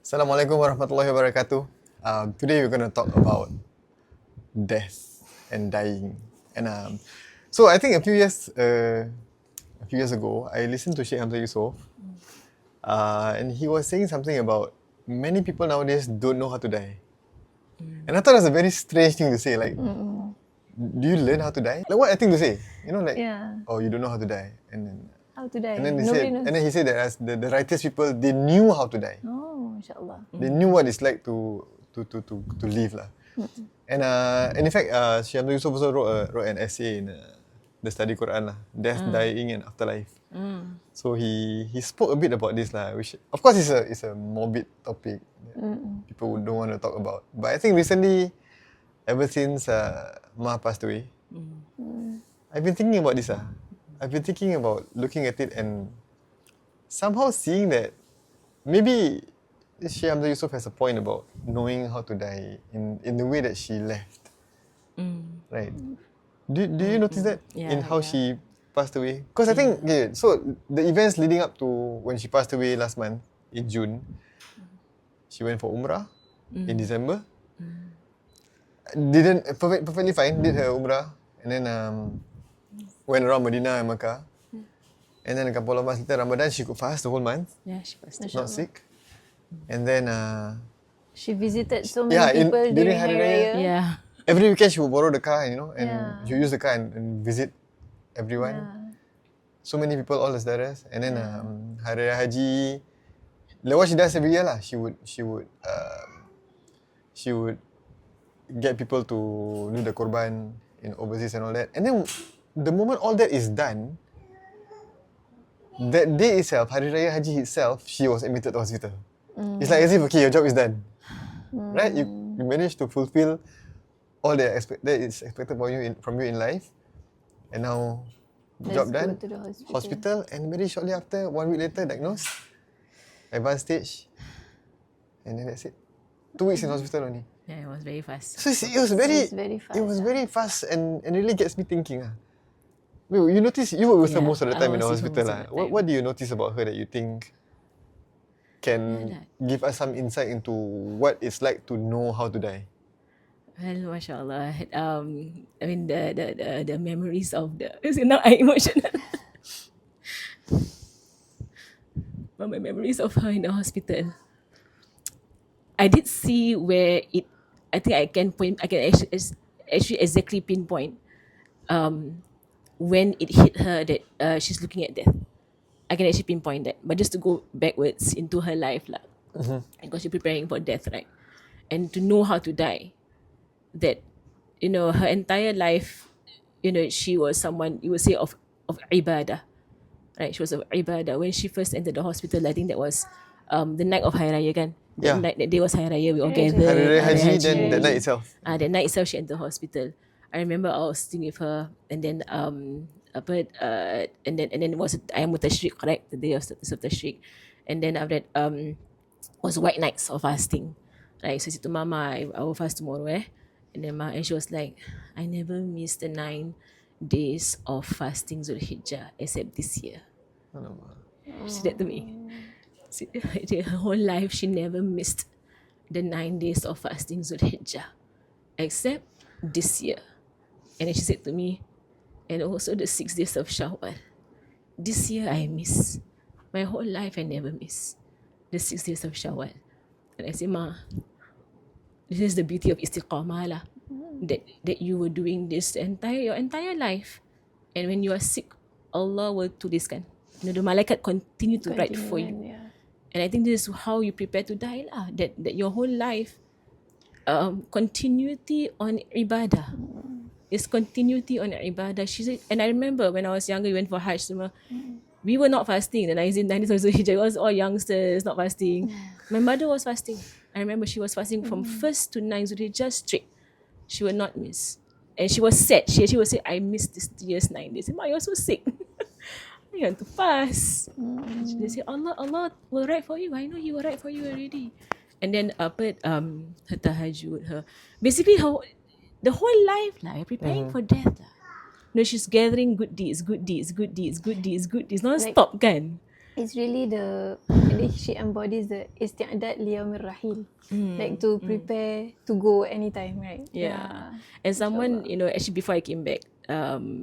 Assalamualaikum warahmatullahi wabarakatuh. Today we're going to talk about death and dying. And so I think a few years ago, I listened to Sheikh Hamzah Yusof, and he was saying something about many people nowadays don't know how to die. And I thought it was a very strange thing to say. Like, do you learn how to die? Like, what a thing to say. You know, like, oh, you don't know how to die. And then How to die? And then, Nobody knows. he said that as the righteous people, they knew how to die. Oh, insyaAllah. They knew what it's like to live lah. And in fact, Sheikh Hamzah Yusof also wrote an essay in the study Quran lah, death, dying, and afterlife. So he spoke a bit about this lah, which of course is a morbid topic that people don't want to talk about. But I think recently, ever since Ma passed away, I've been thinking about this. I've been thinking about looking at it and somehow seeing that maybe Sheikh Hamzah Yusof has a point about knowing how to die in the way that she left. Right? Do you notice that in how she passed away? Because I think, so the events leading up to when she passed away last month in June, she went for Umrah in December. Didn't perfectly fine, did her Umrah, and then went around Medina and Makkah. And then a couple of months later, Ramadan, she could fast the whole month. Yeah, she fasted. Not sick. And then She visited so many people during Hari Raya. Yeah. every weekend she would borrow the car, and she would use the car and visit everyone. So many people, all the saudara. And then Hari Raya Haji, like what she does every year lah. She would get people to do the korban in overseas and all that. And then the moment all that is done, that day itself, Hari Raya Haji itself, she was admitted to hospital. It's like as if, okay, your job is done. Right? You managed to fulfill all that is expected from you in life. And now, job done, Go to the hospital, and very shortly after, 1 week later, diagnosed, advanced stage, and then that's it. 2 weeks in hospital only. Yeah, it was very fast. So it was very fast. It was very fast and really gets me thinking. You notice, you were with her most of the time in the hospital. What do you notice about her that you think can give us some insight into what it's like to know how to die? Well, mashallah. I mean the memories of the now I emotional. But my memories of her in the hospital, I did see where it. I think I can actually exactly pinpoint when it hit her that she's looking at death. I can actually pinpoint that. But just to go backwards into her life lah, because she's preparing for death, right? And to know how to die, that her entire life, she was someone you would say of ibadah, right? She was of ibadah. When she first entered the hospital, I think that was the night of Hari Raya kan. That day was Hari Raya, we all gathered. Hari Raya Haji, then the night itself. The night itself, she entered the hospital. I remember I was sitting with her, and then and then it was Ayam Tashriq, correct? The day of Tashriq. And then after that was white nights of fasting. Right? So I said to Mama, I will fast tomorrow, And then and she was like, I never missed the 9 days of fasting Zulhijjah except this year. She said that to me. Her whole life she never missed the 9 days of fasting Zulhijjah except this year. And then she said to me, and also the 6 days of Shawwal. This year I miss. My whole life I never miss the 6 days of Shawwal. And I said, Ma, this is the beauty of istiqamah lah. That you were doing this your entire life. And when you are sick, Allah will tuliskan. The malaikat continue to write for you. Yeah. And I think this is how you prepare to die lah. That your whole life, continuity on ibadah. It's continuity on ibadah. She said, and I remember when I was younger, we went for Hajj. We were not fasting. The 1990s it was all youngsters not fasting. My mother was fasting. I remember she was fasting from 1st to 9th Zulhijjah straight. She would not miss. And she was sad. She would say, I missed this year's 9 days. Ma, you're so sick. You want to fast. They say, Allah will write for you. I know He will write for you already. And then her tahajjud, basically the whole life preparing for death. She's gathering good deeds, non-stop kan. It's really she embodies the isti'adad liyawmir rahil. Like to prepare to go anytime, right? Yeah. And someone, you know, actually before I came back,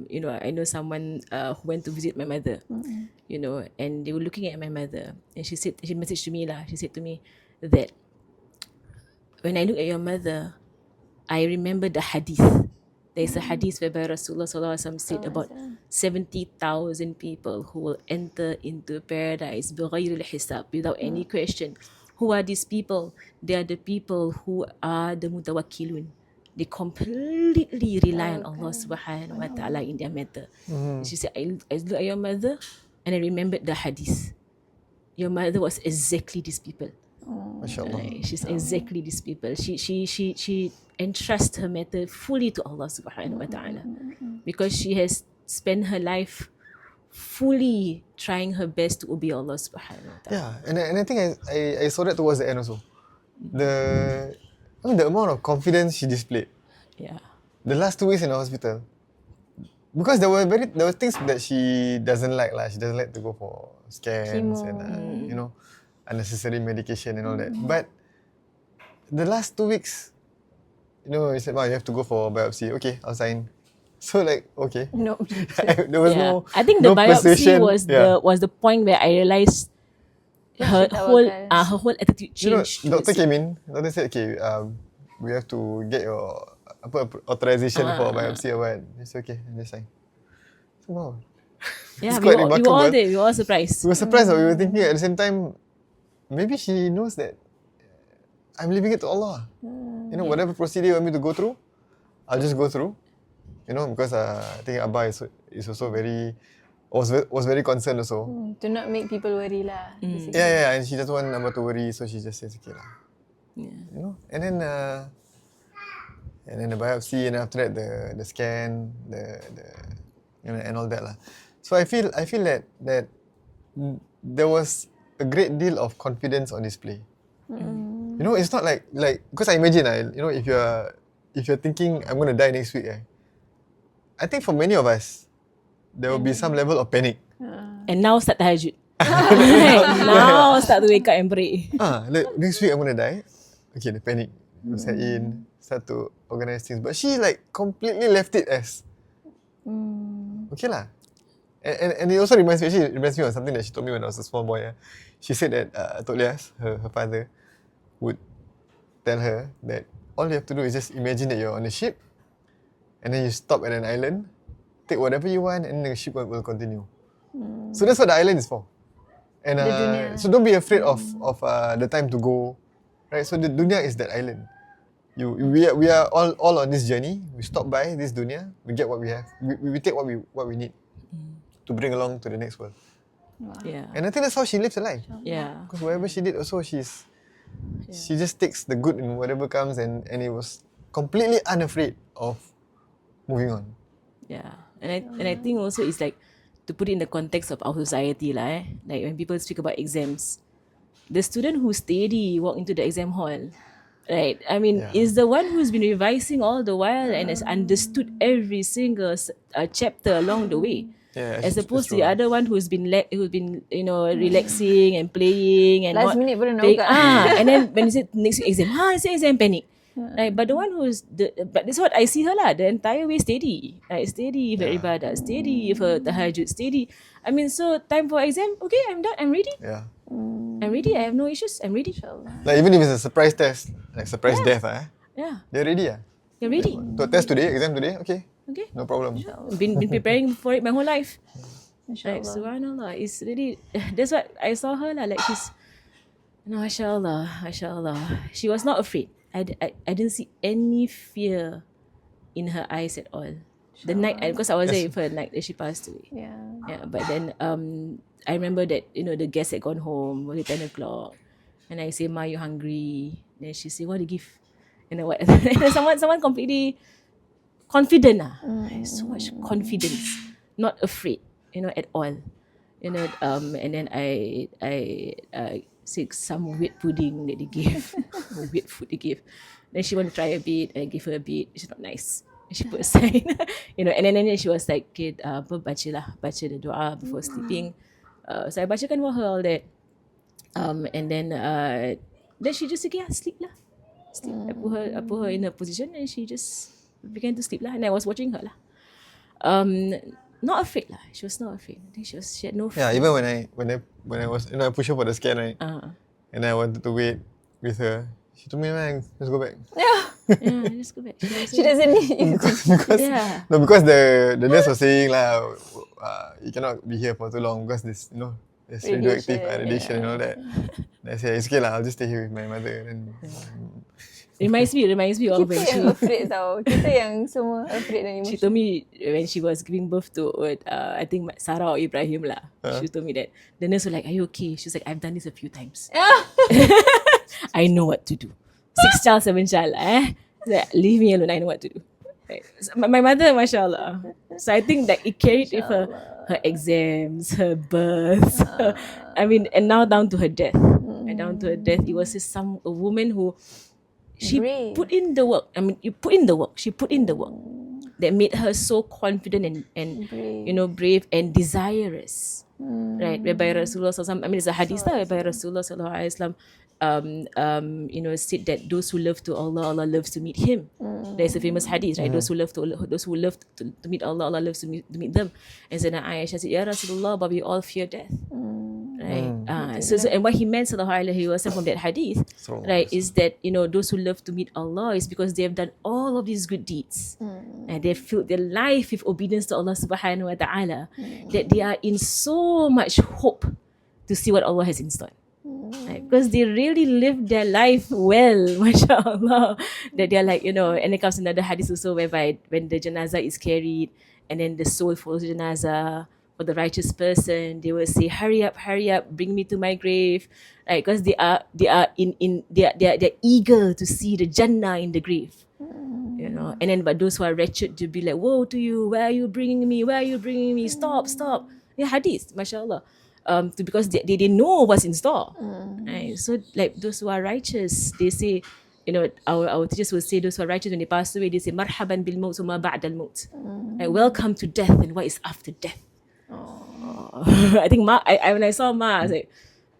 you know, I know someone who went to visit my mother, you know, and they were looking at my mother, and she messaged to me lah. She said to me that when I look at your mother, I remember the hadith. There's a hadith whereby Rasulullah SAW said about 70,000 people who will enter into paradise بغير الحساب, without any question. Who are these people? They are the people who are the mutawakkilun. They completely rely on Allah subhanahu wa ta'ala in their matter. She said, I look at your mother and I remembered the hadith. Your mother was exactly these people. MashaAllah. She's exactly these people. She entrusts her matter fully to Allah subhanahu wa ta'ala, because she has spent her life fully trying her best to obey Allah subhanahu wa ta'ala. Yeah, and I think I saw that towards the end also. The amount of confidence she displayed. Yeah. The last 2 weeks in the hospital, because there were things that she doesn't like lah. She doesn't like to go for scans Chemo. and you know, unnecessary medication and all that. But the last 2 weeks, you know, he said, "Wow, you have to go for biopsy." Okay, I'll sign. So like, okay. No. There was no. I think the no biopsy persuasion. was the point where I realized her whole attitude You know, changed. doctor came in. Doctor said, "Okay, we have to get your authorization for biopsy or what." He said, "Okay, just sign." So wow. Yeah, It's we quite were all remarkable. there. We were all surprised. We were surprised, but we were thinking at the same time, maybe she knows that I'm leaving it to Allah. You know, whatever procedure you want me to go through, I'll just go through. You know, because I think Abba is also was very concerned also. To not make people worry lah. basically. Yeah, and she doesn't want Abba to worry, so she just says, okay lah. Yeah. You know, and then the biopsy, and after that the scan, the you know, and all that lah. So I feel that there was a great deal of confidence on display. You know, it's not like because I imagine you know, if you're thinking I'm gonna die next week, I think for many of us there will be some level of panic. And now start tahajud. Now start to wake up and pray. Like next week I'm gonna die. Okay, the panic will set in, start to organize things. But she like completely left it as okay lah. And it also reminds me of something that she told me when I was a small boy. She said that Tolias, her father, would tell her that all you have to do is just imagine that you're on a ship, and then you stop at an island, take whatever you want, and the ship will continue. So that's what the island is for. And so don't be afraid of the time to go, right? So the dunya is that island. We are all on this journey. We stop by this dunya, we get what we have. We take what we need to bring along to the next world. Yeah. And I think that's how she lives her life. Yeah. Because whatever she did also, she just takes the good in whatever comes, and it was completely unafraid of moving on. Yeah. And I think also it's like, to put it in the context of our society lah, like when people speak about exams, the student who steady walk into the exam hall, right? I mean, is the one who's been revising all the while and has understood every single chapter along the way. Yeah, as opposed to the other one who's been you know, relaxing and playing and Last not minute baru nak playing. buka. And then when you say next week exam, it's exam panic. Right, but the one but this is what I see her lah, the entire way steady. Like steady with ibadah, steady with her tahajud, steady. I mean, so time for exam, okay, I'm done, I'm ready. Yeah. I'm ready, I have no issues, I'm ready. Like even if it's a surprise test, like surprise death, Yeah, they're ready. you're ready. So test today, exam today, okay, Okay. no problem. Been preparing for it my whole life. Like, InshaAllah. subhanallah, it's really, that's what I saw her lah. Like she's, no, mashallah. She was not afraid. I didn't see any fear in her eyes at all. The night, because I was there with her the night that she passed away. Yeah. But then I remember that, you know, the guests had gone home, it was 10 o'clock, and I say, "Ma, you hungry?" Then she say, "What do you give?" You know what? someone completely confident lah. So much confidence, not afraid, you know, at all. You know, and then I said some weird pudding that they gave, weird food they gave. Then she want to try a bit, I give her a bit. It's not nice. And she put aside, you know. And then she was like, "Okay, baca the dua before sleeping. So I bacakan for her all that. And then she just said, yeah, sleep lah. Sleep. I put her in her position and she just began to sleep lah. And I was watching her lah. Not afraid lah. She was not afraid. I think she had no fear. Yeah, even when I was, I push her for the scan, right? And I wanted to wait with her. She told me, man, let's go back. Yeah, just go back. She doesn't need you. because the nurse was saying lah, you cannot be here for too long because this, there's radioactive radiation and all that. And I said, it's okay lah, I'll just stay here with my mother. And reminds me of when Kita yang afraid tau. Kita yang semua afraid dan she emotion. told me when she was giving birth to I think Sarah or Ibrahim lah. She told me that the nurse was like, are you okay? She was like, I've done this a few times. I know what to do. 6 child, 7 child. Like, leave me alone. I know what to do. Right. So my mother, mashallah. So I think that it carried with her exams, her birth. And now down to her death. And down to her death, it was just a woman who she Brave. put in the work. You put in the work. She put in the work that made her so confident and Brave. brave and desirous. Right, whereby Rasulullah SAW, it's a hadith whereby Rasulullah SAW said that those who love to Allah, Allah loves to meet him. There's a famous hadith, right? Those who love to meet Allah, Allah loves to meet them. And Sayyidina Aisha said, Ya Rasulullah, but we all fear death. Right? So and what he meant sallallahu alaihi wasallam from that hadith, right, is that those who love to meet Allah is because they have done all of these good deeds. And they filled their life with obedience to Allah subhanahu wa ta'ala, that they are in so much hope to see what Allah has in store. Right? Because they really live their life well, mashallah. That they're like, and it comes another hadith also whereby when the janazah is carried and then the soul follows the janazah, for the righteous person, they will say, hurry up, bring me to my grave. Right? Because they are eager to see the Jannah in the grave. And then but those who are wretched to be like, woe to you, where are you bringing me? Stop. Yeah, hadith, mashallah. Because they know what's in store. Right? So like those who are righteous, they say, our teachers will say those who are righteous when they pass away, they say, marhaban bil maut wa ba'da al maut. Like, welcome to death and what is after death. I think when I saw Ma, I was like,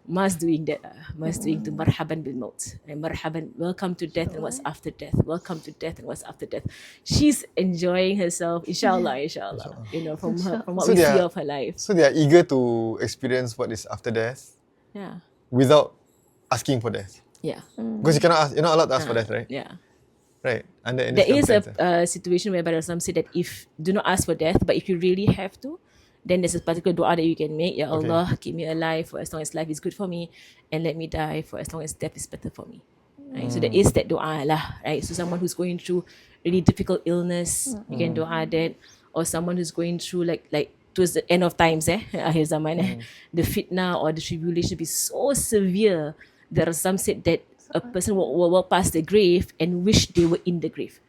Ma's doing that. Ma's doing to marhaban bil maut. And marhaban, welcome to death and what's after death. Welcome to death and what's after death. She's enjoying herself, inshallah. From what we see of her life. So they are eager to experience what is after death. Yeah. Without asking for death. Yeah. Because you cannot ask, you're not allowed to ask for death, right? Yeah. Right. There is a situation whereby Rasulullah said that do not ask for death, but if you really have to, then there's a particular dua that you can make. Ya Allah, keep me alive for as long as life is good for me, and let me die for as long as death is better for me. Right? So there is that dua lah, right? So someone who's going through really difficult illness, you can dua that, or someone who's going through like towards the end of times, akhir zaman, the fitna or the tribulation will be so severe. There are some said that a person will walk past the grave and wish they were in the grave.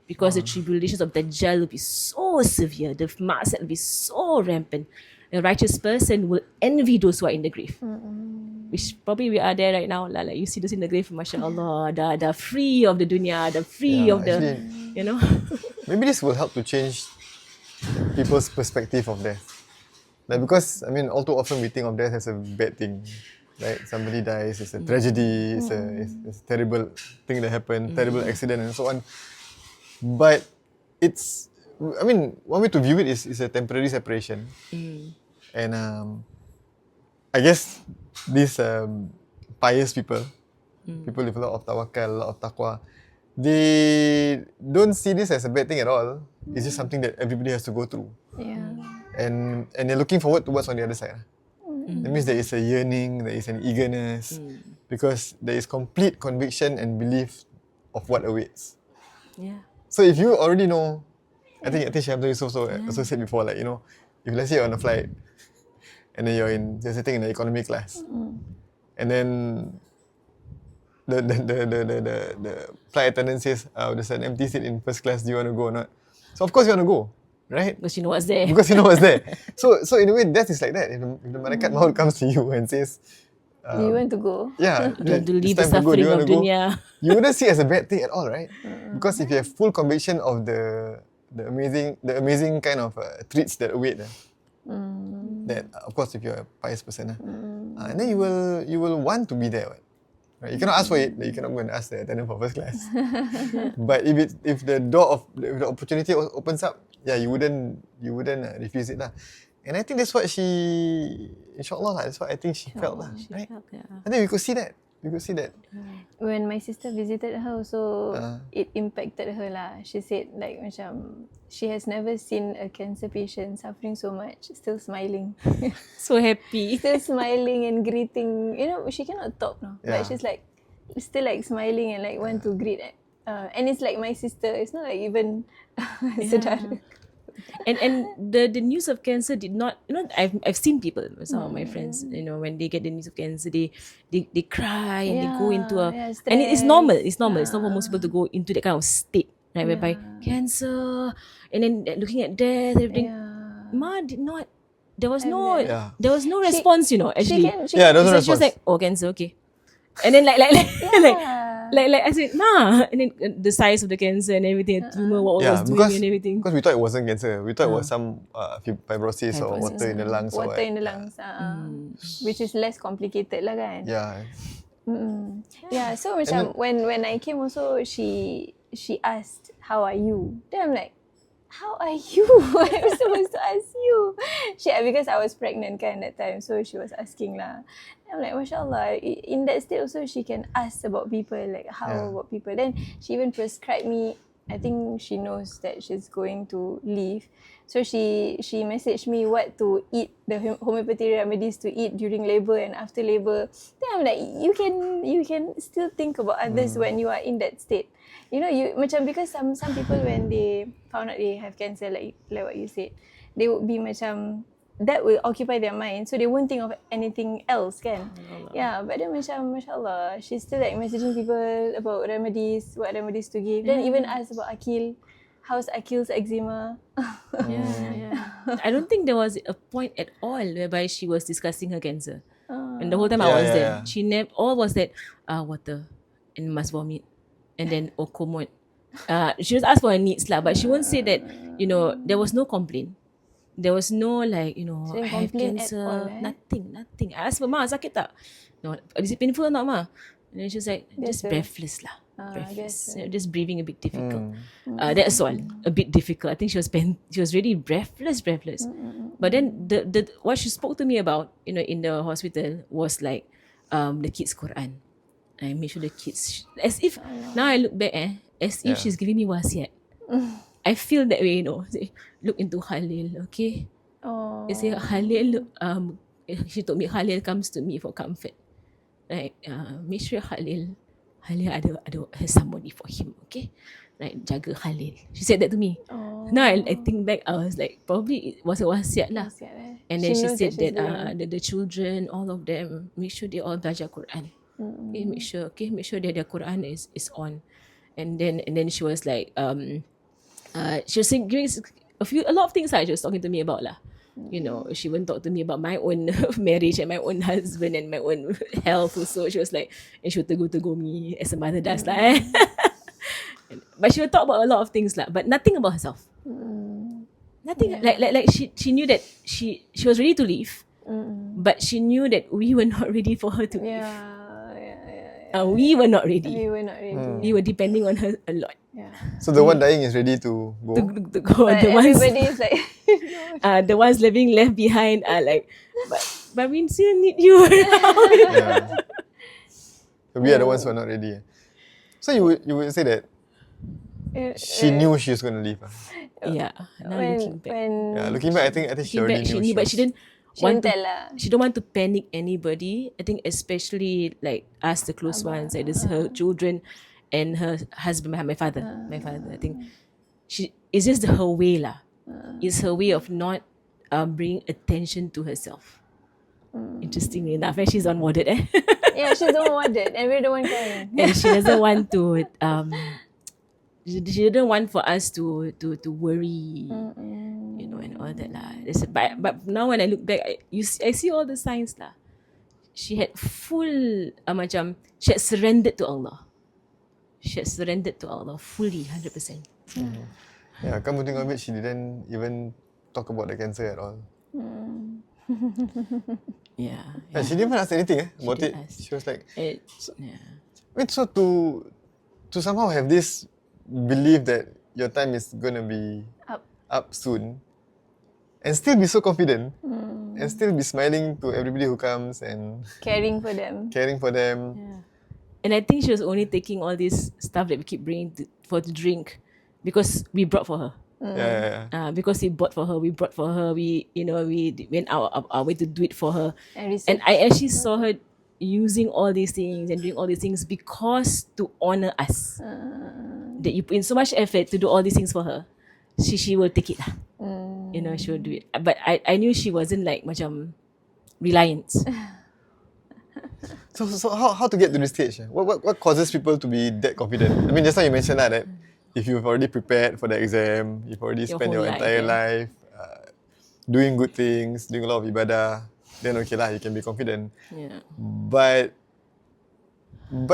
Because the tribulations of Dajjal will be so severe, the ma'asat will be so rampant. A righteous person will envy those who are in the grave. Which probably we are there right now. Like you see those in the grave, mashallah, they're free of the dunya, they're free of the, Maybe this will help to change people's perspective of death. Like because, all too often we think of death as a bad thing. Like somebody dies, it's a tragedy, it's a terrible thing that happened, terrible accident and so on. But it's, one way to view it is a temporary separation. And I guess these pious people with a lot of tawakkal, a lot of taqwa, they don't see this as a bad thing at all. It's just something that everybody has to go through. Yeah. And they're looking forward to what's on the other side. That means there is a yearning, there is an eagerness, because there is complete conviction and belief of what awaits. Yeah. So if you already know, I think Syed Yusuf also said before, like, if let's say you're on a flight and then you're sitting in the economy class, and then the flight attendant says, there's an empty seat in first class, do you want to go or not? So of course you want to go, right? Because you know what's there. Because you know what's there. So in a way, death is like that. If the Malaikat Maut comes to you and says, do you want to go? Yeah, to leave the suffering of dunya. You wouldn't see it as a bad thing at all, right? Because if you have full conviction of the amazing kind of treats that await, That of course if you're a pious person, and then you will want to be there. Right? Right? You cannot ask for it. You cannot go and ask the attendant for first class. But if the if the opportunity opens up, yeah, you wouldn't refuse it lah. And I think that's what InshaAllah lah. That's what I think she felt lah. She Right? felt, yeah. I think we could see that. When my sister visited her also, it impacted her lah. She said like macam she has never seen a cancer patient suffering so much, still smiling. So happy. Still smiling and greeting. You know, she cannot talk now. Yeah. But she's like still like smiling and like want to greet. And it's like my sister. It's not like even saudara. And the news of cancer did not, you know, I've seen people, some of my friends, you know, when they get the news of cancer, they cry and they go into a, and it's normal. It's normal for most people to go into that kind of state, right? Whereby cancer, and then looking at death, everything. Ma did not. There was no response, you know. Actually, there was no she was response. like, oh, cancer, okay. And then like I said, nah. And then the size of the cancer and everything, the tumor, what was doing and everything. Because we thought it wasn't cancer. We thought it was some fibrosis or water in the lungs. Water in the lungs. Which is less complicated lah kan. Yeah. Yeah, so macam when I came also, she asked, how are you? Then I'm like, how are you? I'm supposed to ask you. Because I was pregnant kan that time, so she was asking lah. I'm like, mashallah, in that state also she can ask about people, like how about people. Then she even prescribed me, I think she knows that she's going to leave. So she messaged me what to eat, the homeopathy remedies to eat during labour and after labour. Then I'm like, you can still think about others when you are in that state. You know, macam because some people when they found out they have cancer, like what you said, they would be macam, that will occupy their mind, so they won't think of anything else kan. Yeah, but then macam mashallah, she's still like messaging people about remedies, what remedies to give. Then even ask about Akil, how's Akil's eczema? I don't think there was a point at all whereby she was discussing her cancer. And the whole time I was there, she never, all was that water and must vomit, and then komod. She was asked for her needs lah, but she won't say that, you know, there was no complaint. There was no like, you know, I have cancer. All, Nothing. I asked her, Ma, sakit tak? No, is it painful or not, Ma? And then she was like, just breathless lah. Breathless. Just breathing a bit difficult. That's all. A bit difficult. I think she was really breathless. But then the what she spoke to me about, you know, in the hospital was like the kids' Quran. I made sure the kids, as if now I look back, as if she's giving me wasiat. I feel that way, you know. Say, look into Khalil, okay? They say Khalil, she told me Khalil comes to me for comfort. Like, make sure Khalil has somebody for him, okay? Like, jaga Khalil. She said that to me. Now I think back, I was like, probably it was a wasiat lah. And then she said that the children, all of them, make sure they all belajar Quran. Okay, make sure that their Quran is on. And then she was like, she was giving a lot of things she was talking to me about lah. You know, she wouldn't talk to me about my own marriage and my own husband and my own health also. She was like, and she would tegur me as a mother does lah. But she would talk about a lot of things lah, but nothing about herself. Nothing. Like she knew that she was ready to leave, but she knew that we were not ready for her to leave. We were not ready. We were depending on her a lot. So the one dying is ready to go. To go. But everybody is like, the ones left behind are like, but we still need you around. So we are the ones who are not ready. So you would say that she knew she was going to leave. Yeah. Now looking back. Looking back, I think she already knew. But she didn't. She don't want to panic anybody. I think especially like us, the close ones, like this, her children and her husband, my father. I think it's just her way lah. It's her way of not bringing attention to herself. Interestingly enough, she's on warded. Yeah, she's on warded, and we're the one crying. And she doesn't want to. She didn't want for us to worry, you know, and all that lah. But now when I look back, I see all the signs lah. She had full she had surrendered to Allah. She had surrendered to Allah fully, 100%. Yeah, come to think of it, she didn't even talk about the cancer at all. Yeah. And she didn't even ask anything about it. didn't ask. She was like, Yeah. wait, so to somehow have this belief that your time is gonna be up soon, and still be so confident, and still be smiling to everybody who comes and Caring for them. caring for them. Yeah. And I think she was only taking all this stuff that we keep bringing for to drink because we brought for her. Yeah. Because we bought for her, we brought for her, we went our way to do it for her. And I actually saw her using all these things and doing all these things because to honor us. That you put in so much effort to do all these things for her. She will take it lah. She will do it. But I knew she wasn't like macam reliant. So how to get to this stage? What causes people to be that confident? I mean, just now you mentioned that if you've already prepared for the exam, you've already spent your entire life doing good things, doing a lot of ibadah, then okay lah, you can be confident. Yeah. But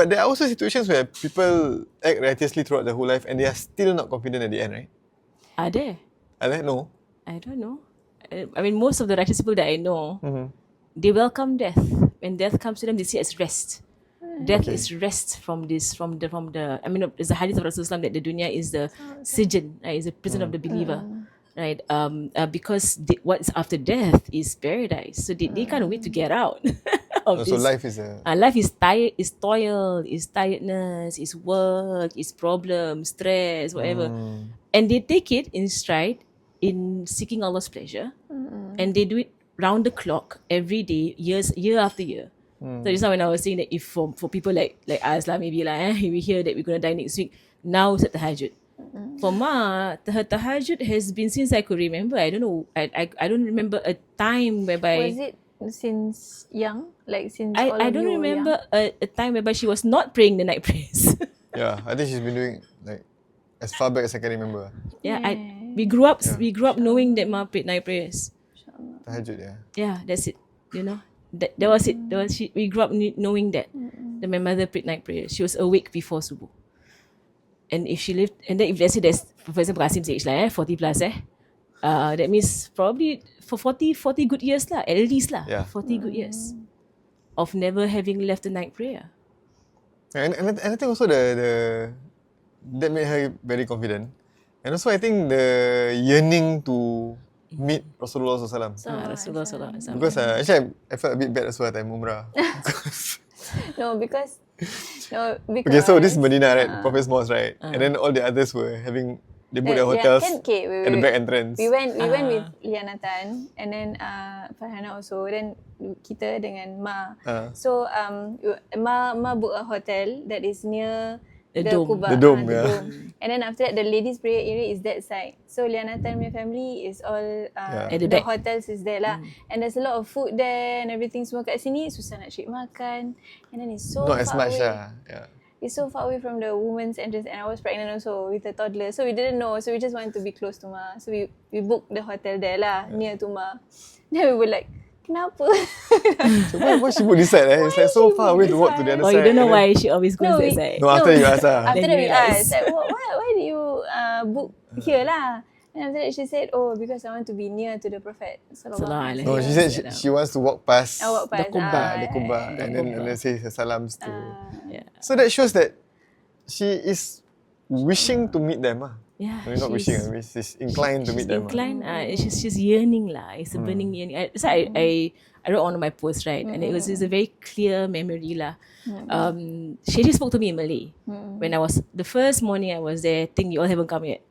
there are also situations where people act righteously throughout the whole life and they are still not confident at the end, right? Are there? No. I don't know. I mean, most of the righteous people that I know, they welcome death. When death comes to them, they see it as rest. Death is rest from this, from the. I mean, there's a hadith of Rasulullah that the dunya is the sijan, right? Is the prison of the believer, right? Because what's after death is paradise. So they can't wait to get out. So life is life is tired, is toil, is tiredness, is work, is problems, stress, whatever, and they take it in stride in seeking Allah's pleasure, and they do it round the clock every day, year after year. So just now when I was saying that if for people like us lah, maybe like we hear that we're gonna die next week, now it's at tahajjud. For Ma, her tahajjud has been since I could remember. I don't know. I don't remember a time whereby. Was it since young? Like since I don't remember a time whereby she was not praying the night prayers. Yeah, I think she's been doing like as far back as I can remember. Yeah, we grew up knowing that Ma prayed night prayers. Tahajjud, yeah. Yeah, that's it. That was it. We grew up knowing that my mother prayed night prayers. She was awake before subuh. And if she lived, and then if let's say there's, for example, Qasim's age 40 plus that means probably for 40 good years lah, at least lah. Yeah. 40 good years of never having left a night prayer. And I think also the that made her very confident. And also I think the yearning to meet Rasulullah SAW. Rasulullah SAW. Because actually I felt a bit bad as well at time Umrah. because Okay, so this is Medina, right? Prophet's Mosque, right? And then all the others were having, they booked their hotels at the back entrance. We went with Lianatan and then Farhana also. Then kita dengan Ma. So Ma booked a hotel that is near the dome. Kuba. The dome, the yeah. dome. And then after that, the ladies' prayer area is that side. So Lianatan my family is all At the the back. hotels is there lah. And there's a lot of food there and everything. Semua kat sini susah nak cari makan. And then it's so Not as far much away. Yeah. It's so far away from the women's entrance, and I was pregnant also with a toddler, so we didn't know. So we just wanted to be close to Ma. So we booked the hotel there lah, near to Ma. Then we were like, kenapa? So why she put this side? It's like so far away to walk to the other Oh, side. you don't know and then- why she always goes that side. No, after you ask After Then that you we realise. asked, like, why did you book here lah? And after that she said, oh, because I want to be near to the Prophet. Sallallahu alaihi No, she said she wants to walk past walk past, the Kuba, yeah. and then say her salams to. Yeah. So that shows that she is wishing to meet them. Yeah, I mean, not wishing, I mean, she's inclined to meet them. Inclined, she's yearning lah. It's a burning yearning. So I wrote on my post, right, and it's a very clear memory lah. She just spoke to me in Malay when I was the first morning I was there. I think you all haven't come yet,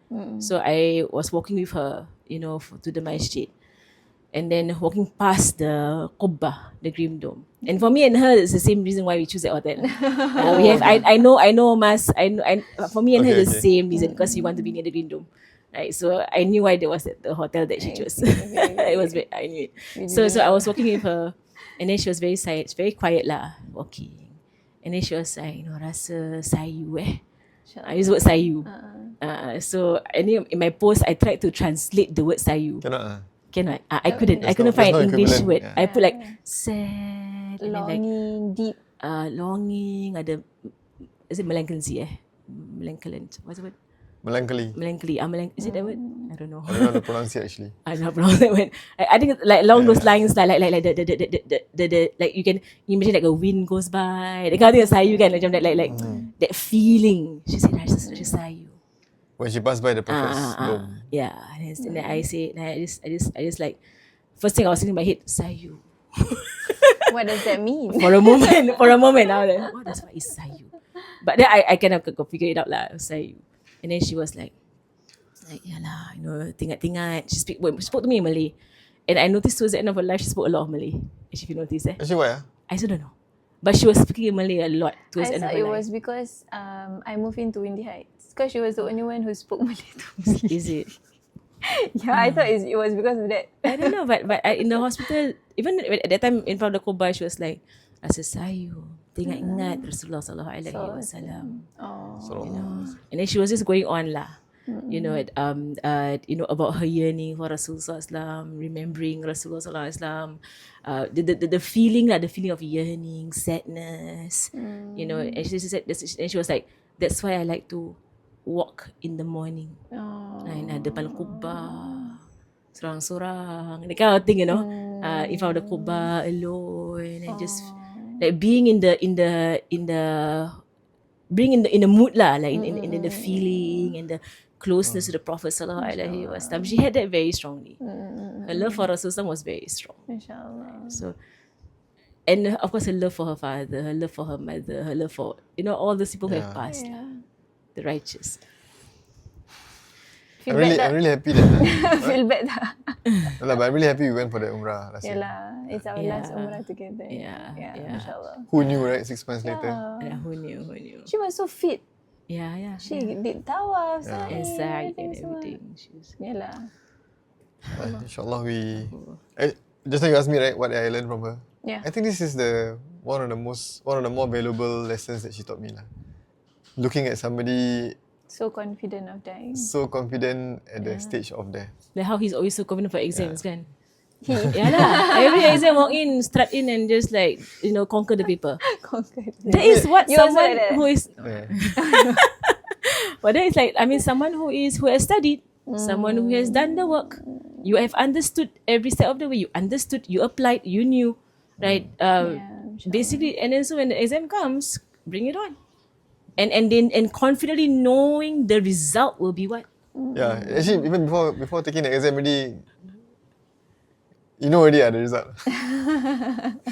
so I was walking with her, to the masjid, and then walking past the Qubbah, the Green Dome. And for me and her, it's the same reason why we choose that hotel. We have, I know, Mas. For me and her, it's the same reason because we want to be near the Green Dome, right? So I knew why there was the hotel that she chose. It was I knew it. So I was walking with her, and then she was very silent, very quiet lah, walking. And then she was like, rasa sayu I use the word sayu. So in my post, I tried to translate the word sayu. Cannot. I couldn't find an English word. Yeah. I put like sad, and then like Longing, deep. longing. Is it melancholy? Melancholy. What's the word? Melancholy. Melancholy. Is it that word? I don't know. I don't know how to pronounce it actually. I don't know when I think like along those lines like the like you can imagine like a wind goes by. The kind of thing sayu kan macam like that feeling. She said I just sayu. When she passed by the Prophet's dome. Yeah. And then I say, and I just like first thing I was thinking in my head, sayu. What does that mean? For a moment, I was like, what is sayu? But then I kind of figure it out lah, sayu. And then she was like, yalah, you know, tingat. She spoke to me in Malay. And I noticed towards the end of her life, she spoke a lot of Malay. If you notice, Actually, why? I still don't know. But she was speaking in Malay a lot towards the I end of thought her it life. was because I moved into Windy Heights. Because she was the only one who spoke Malay to me. Is it? Yeah, I thought it was because of that. I don't know, but I, in the hospital, even at that time in front of the Kubah, she was like, Asa sayu, ingat Rasulullah sallallahu alaihi wasallam. So, And then she was just going on lah. You know, about her yearning for Rasulullah sallam, remembering Rasulullah sallallahu alaihi wasallam, the feeling of yearning, sadness. You know, and she said, and she was like, that's why I like to walk in the morning. Depan kubah, sorang-sorang, that kind of thing, you know. In front of the kubah alone, and just like being in the mood lah, like in the feeling and the closeness to the Prophet sallallahu alaihi wasallam. She had that very strongly. Her love for Rasulullah was very strong. InshaAllah. So, and of course her love for her father, her love for her mother, her love for, you know, all those people who have passed, the righteous. Feel I'm bad really happy that. Feel bad dah. But I'm really happy we went for the Umrah last year. Yalah, it's our last Umrah together. Yeah. InshaAllah. Who knew, right? 6 months later. Yeah, who knew? She was so fit. Yeah. She did tawaf, And Sa'i and everything. Yalah. InshaAllah just now you asked me, right, what I learned from her. Yeah. I think this is one of the more valuable lessons that she taught me lah. Looking at somebody So confident of dying. so confident at the stage of death. Like how he's always so confident for exams, kan? Yeah lah. Every exam walk in, strut in and just like, you know, conquer the paper. That is what You also someone like that? who is, Yeah. but that is like, I mean, someone who has studied, someone who has done the work. You have understood every step of the way. You understood, you applied, you knew, right? Basically, and then so when the exam comes, bring it on. And confidently knowing the result will be what? Yeah, actually even before taking the exam already, you know already the result.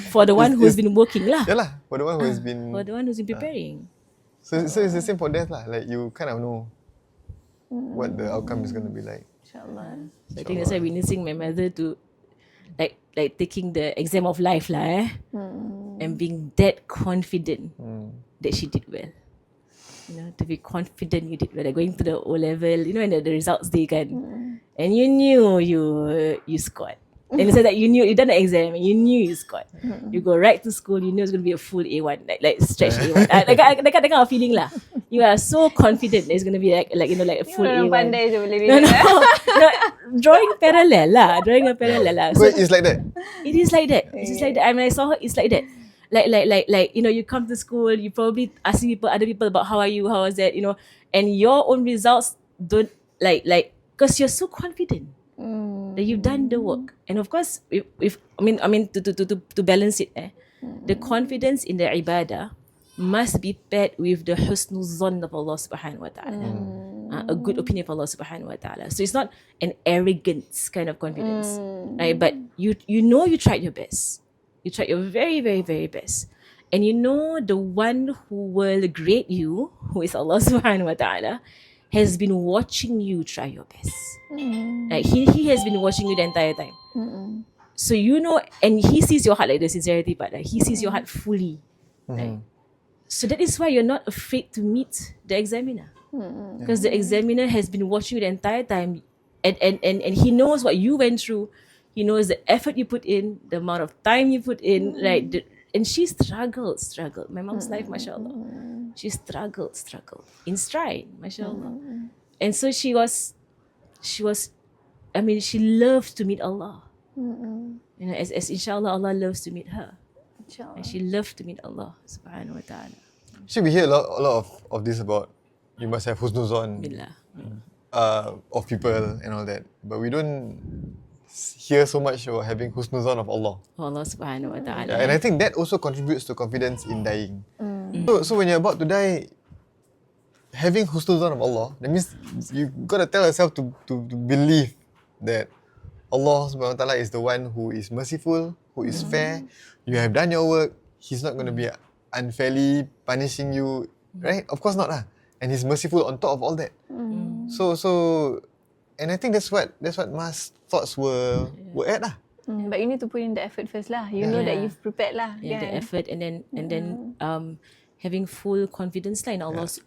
For the one who's been working lah. Yeah lah, for the one who has been. For the one who's been preparing. So it's the same for death lah. Like you kind of know what the outcome is going to be like. InshaAllah. So I think that's why witnessing my mother to like taking the exam of life lah, and being that confident that she did well. You know, to be confident you did well. Like going to the O level, you know, and the results day kan, and you knew you scored. And it's like you knew you done the exam and you knew you scored. You go right to school, you knew it's going to be a full A1, like stretch A1. That kind of feeling lah. You are so confident that it's going to be like you know, like a full A1. Pandai je boleh No, drawing parallel lah. So it's like that. It is like that. It's just like that. I mean, I saw her. It's like that. Like you know, you come to school, you probably asking other people about how are you, how was that, you know, and your own results don't like because you're so confident that you've done the work. And of course, if I mean to balance it, the confidence in the ibadah must be paired with the husnul zon of Allah subhanahu wa ta'ala. A good opinion of Allah subhanahu wa ta'ala. So it's not an arrogance kind of confidence, right? But you know you tried your best. You tried your very, very, very best. And you know the one who will grade you, who is Allah subhanahu wa ta'ala, has been watching you try your best. Like he has been watching you the entire time. So you know, and he sees your heart, like the sincerity part. Like he sees your heart fully. Right? So that is why you're not afraid to meet the examiner. Because the examiner has been watching you the entire time, and he knows what you went through. He knows the effort you put in, the amount of time you put in, right? And she struggled. My mom's life, mashallah. She struggled in stride, mashallah. And so she was, I mean, she loved to meet Allah. You know, as inshallah, Allah loves to meet her. InshaAllah. And she loved to meet Allah subhanahu wa ta'ala. Actually, we hear a lot of this about you must have husnul zon. Billah. of people and all that, but we don't hear so much about having husnul zan of Allah. Allah subhanahu wa ta'ala. Yeah, and I think that also contributes to confidence in dying. So when you're about to die, having husnul zan of Allah, that means you gotta tell yourself to believe that Allah subhanahu wa ta'ala is the one who is merciful, who is fair. You have done your work. He's not gonna be unfairly punishing you, right? Of course not lah. And He's merciful on top of all that. So and I think that's what Ma's thoughts were at lah. But you need to put in the effort first lah. You know that you've prepared lah. Yeah, the effort and then having full confidence lah in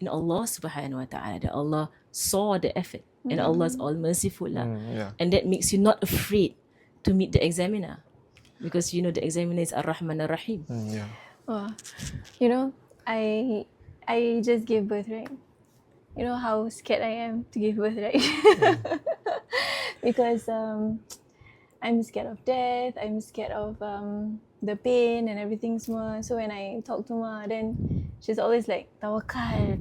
Allah subhanahu wa ta'ala, that Allah saw the effort and Allah is all merciful lah. And that makes you not afraid to meet the examiner, because you know the examiner is Ar-Rahman Ar-Rahim. Oh, you know, I just gave birth, right? You know how scared I am to give birth, right? Because I'm scared of death, I'm scared of the pain and everything semua. So when I talk to Ma, then she's always like, tawakal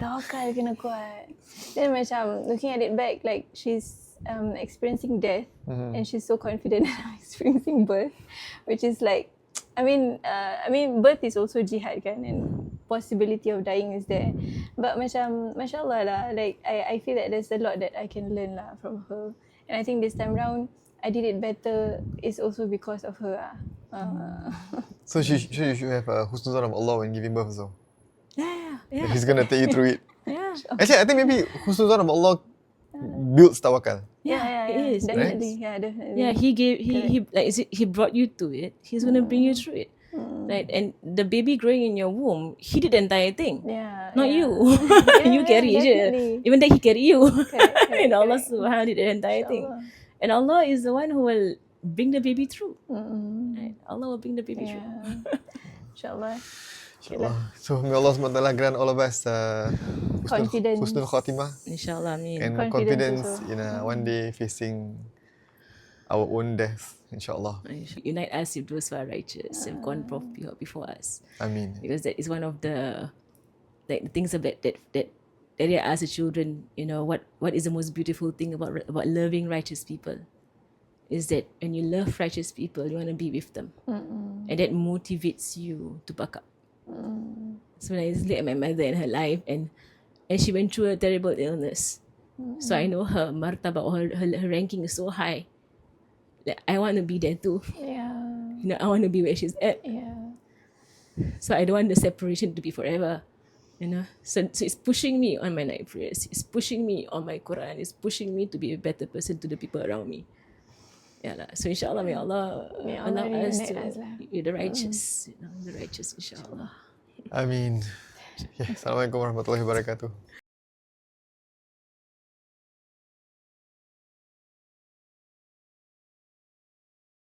kena kuat. Then macam looking at it back, like she's experiencing death and she's so confident that I'm experiencing birth, which is like, I mean, birth is also jihad kan, and possibility of dying is there. But macam, mashallah lah, like I feel that there's a lot that I can learn lah from her. And I think this time round, I did it better is also because of her. So you should have a husnul zan of Allah when giving birth also. Yeah. He's gonna take you through it. Yeah. Actually, I think maybe husnul zan of Allah builds tawakal. Yeah, it is. definitely. Yeah, definitely. Yeah, he brought you to it. He's gonna bring you through it, right? And the baby growing in your womb, he did the entire thing. Yeah, Not yeah. you. You carry definitely. it. Even that he carry you. Correct, And Allah correct. subhanahu did the entire thing. And Allah is the one who will bring the baby through. Right? Allah will bring the baby through. InshaAllah. InshaAllah. So may Allah SWT grant all of us Confidence. husnul khotimah InshaAllah, amin. and Confidence confidence also. in one day facing our own death. InshaAllah. Unite us with those who are righteous and gone before us. Ameen. Because that is one of the things that I ask the children, you know, what is the most beautiful thing about loving righteous people, is that when you love righteous people, you want to be with them. And that motivates you to buck up. So when I look at my mother and her life, and she went through a terrible illness, so I know her martaba, her ranking is so high. Like, I want to be there too. Yeah. You know, I want to be where she's at. Yeah. So I don't want the separation to be forever. You know, so it's pushing me on my night prayers. It's pushing me on my Quran. It's pushing me to be a better person to the people around me. Yeah, lah. So inshallah, may Allah allow us to be the righteous. You know, the righteous, inshallah. Ameen. Yeah. Assalamualaikum warahmatullahi wabarakatuh.